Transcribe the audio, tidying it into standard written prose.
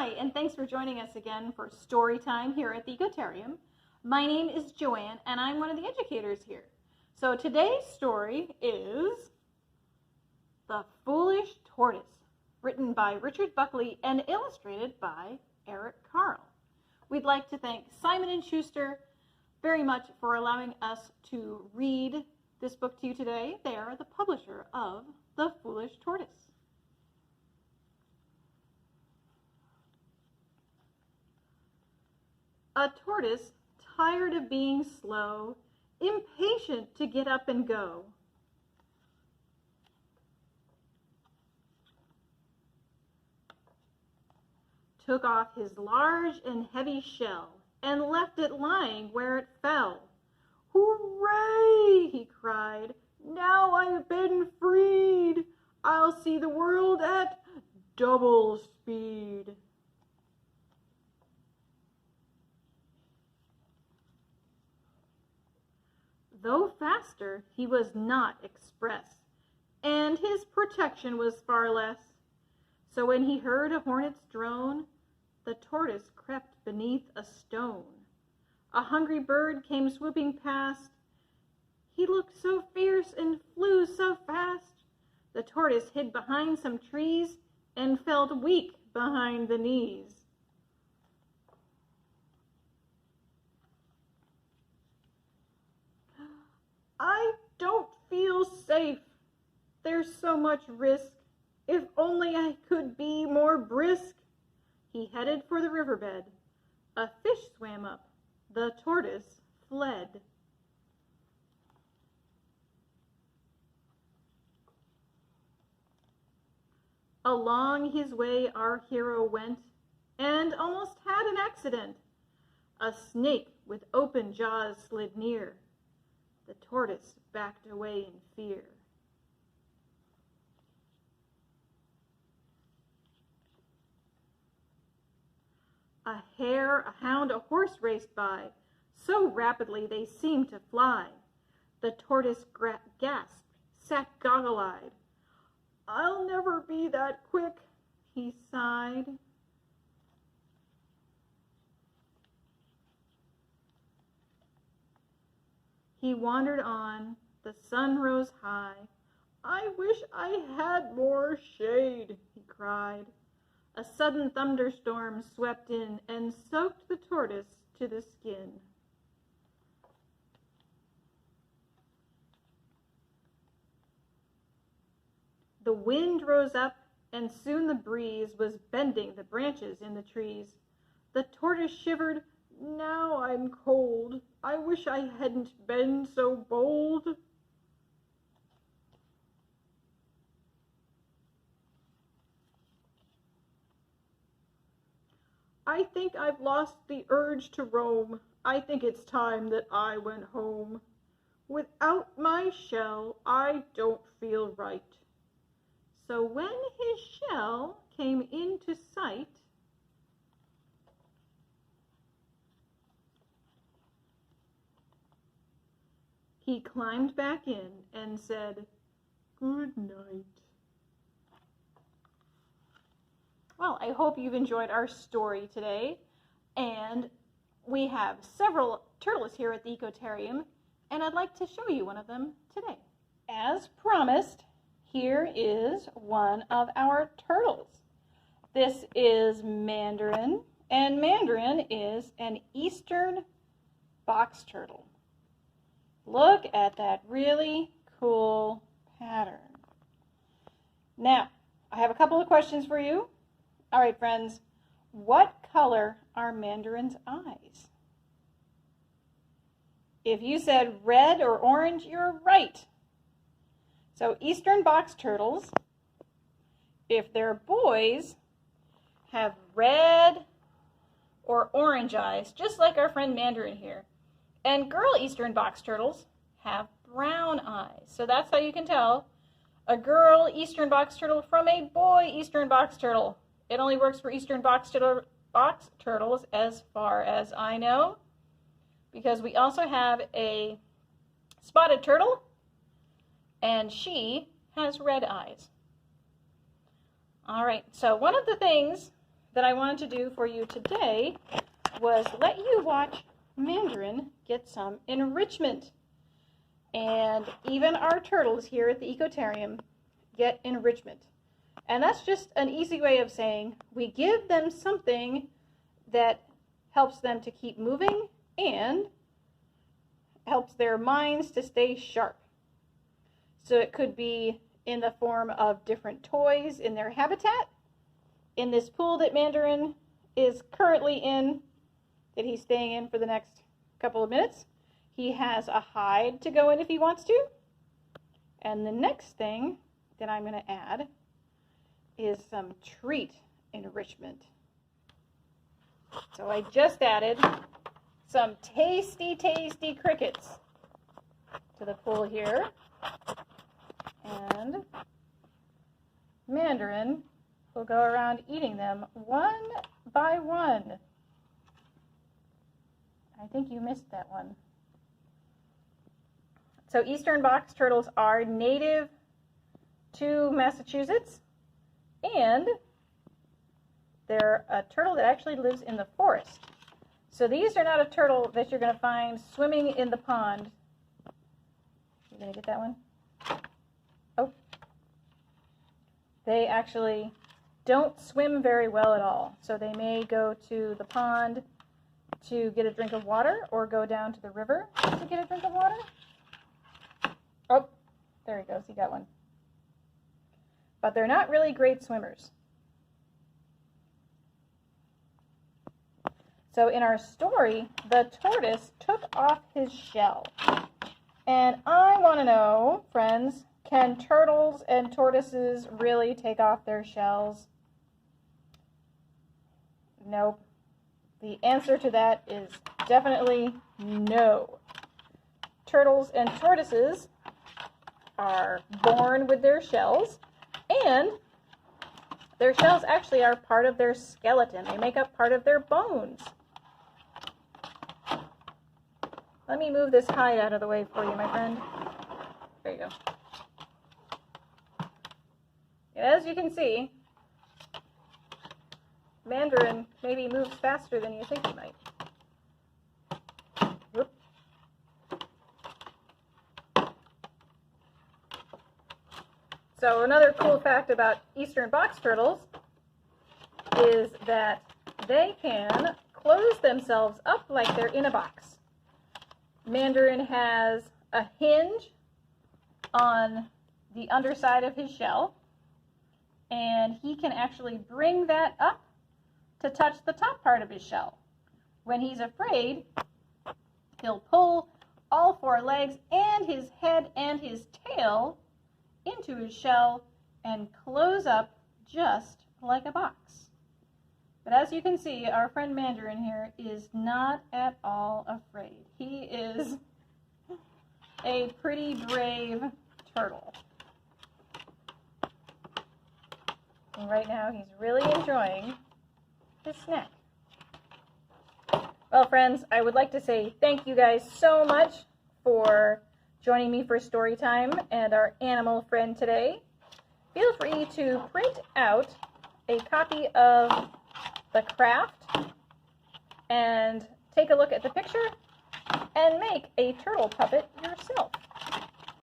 Hi, and thanks for joining us again for story time here at the Ecotarium. My name is JoAnn, and I'm one of the educators here. So today's story is The Foolish Tortoise, written by Richard Buckley and illustrated by Eric Carle. We'd like to thank Simon & Schuster very much for allowing us to read this book to you today. They are the publisher of The Foolish Tortoise. A tortoise, tired of being slow, impatient to get up and go, took off his large and heavy shell and left it lying where it fell. "Hooray!" he cried. "Now I've been freed. I'll see the world at double speed." Though faster, he was not express, and his protection was far less. So when he heard a hornet's drone, the tortoise crept beneath a stone. A hungry bird came swooping past. He looked so fierce and flew so fast. The tortoise hid behind some trees and felt weak behind the knees. "I don't feel safe. There's so much risk. If only I could be more brisk." He headed for the riverbed. A fish swam up. The tortoise fled. Along his way our hero went and almost had an accident. A snake with open jaws slid near. The tortoise backed away in fear. A hare, a hound, a horse raced by. So rapidly they seemed to fly. The tortoise gasped, sat goggle-eyed. "I'll never be that quick," he sighed. He wandered on. The sun rose high. "I wish I had more shade," he cried. A sudden thunderstorm swept in and soaked the tortoise to the skin. The wind rose up, and soon the breeze was bending the branches in the trees. The tortoise shivered. "Now I'm cold. I wish I hadn't been so bold." "I think I've lost the urge to roam. I think it's time that I went home. Without my shell, I don't feel right." So when his shell came into sight, he climbed back in and said, "Good night." Well, I hope you've enjoyed our story today. And we have several turtles here at the Ecotarium, and I'd like to show you one of them today. As promised, here is one of our turtles. This is Mandarin, and Mandarin is an eastern box turtle. Look at that really cool pattern. Now, I have a couple of questions for you. All right, friends, what color are Mandarin's eyes? If you said red or orange, you're right. So eastern box turtles, if they're boys, have red or orange eyes, just like our friend Mandarin here. And girl eastern box turtles have brown eyes. So that's how you can tell a girl eastern box turtle from a boy eastern box turtle. It only works for eastern box turtles as far as I know, because we also have a spotted turtle, and she has red eyes. All right, so one of the things that I wanted to do for you today was let you watch Mandarin get some enrichment. And even our turtles here at the Ecotarium get enrichment. And that's just an easy way of saying we give them something that helps them to keep moving and helps their minds to stay sharp. So it could be in the form of different toys in their habitat. In this pool that Mandarin is currently in, that he's staying in for the next couple of minutes, he has a hide to go in if he wants to. And the next thing that I'm going to add is some treat enrichment. So I just added some tasty, tasty crickets to the pool here. And Mandarin will go around eating them one by one. I think you missed that one. So eastern box turtles are native to Massachusetts, and they're a turtle that actually lives in the forest. So these are not a turtle that you're going to find swimming in the pond. You going to get that one? Oh. They actually don't swim very well at all. So they may go to the pond to get a drink of water or go down to the river to get a drink of water. Oh, there he goes. He got one. But they're not really great swimmers. So in our story, the tortoise took off his shell. And I want to know, friends, can turtles and tortoises really take off their shells? Nope. The answer to that is definitely no. Turtles and tortoises are born with their shells, and their shells actually are part of their skeleton. They make up part of their bones. Let me move this hide out of the way for you, my friend. There you go. And as you can see, Mandarin maybe moves faster than you think he might. Whoop. So another cool fact about eastern box turtles is that they can close themselves up like they're in a box. Mandarin has a hinge on the underside of his shell, and he can actually bring that up to touch the top part of his shell. When he's afraid, he'll pull all four legs and his head and his tail into his shell and close up just like a box. But as you can see, our friend Mandarin here is not at all afraid. He is a pretty brave turtle. And right now he's really enjoying his snack. Well, friends, I would like to say thank you guys so much for joining me for story time and our animal friend today. Feel free to print out a copy of the craft and take a look at the picture and make a turtle puppet yourself.